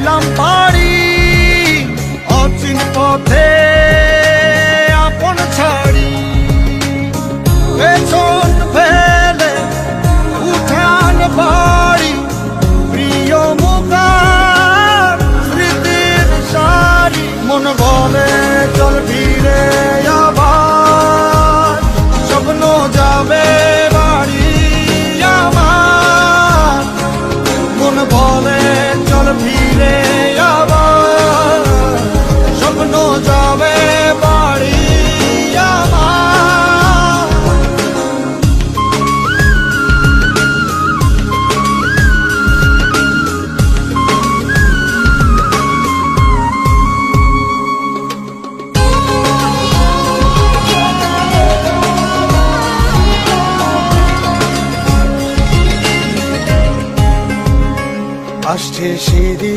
দিলাম পাড়ি অচিন পথে আপন ছাড়ি, পেছন ফেলে উঠান বাড়ি, প্রিয় মুখার স্মৃতির সারি। মন বলে চল ফিরে আবার, স্বপ্ন যাবে বাড়ি আমার। মন বলে চল ফিরে আবার, স্বপ্ন যাবে বাড়ি আমার। আসছে সেদিন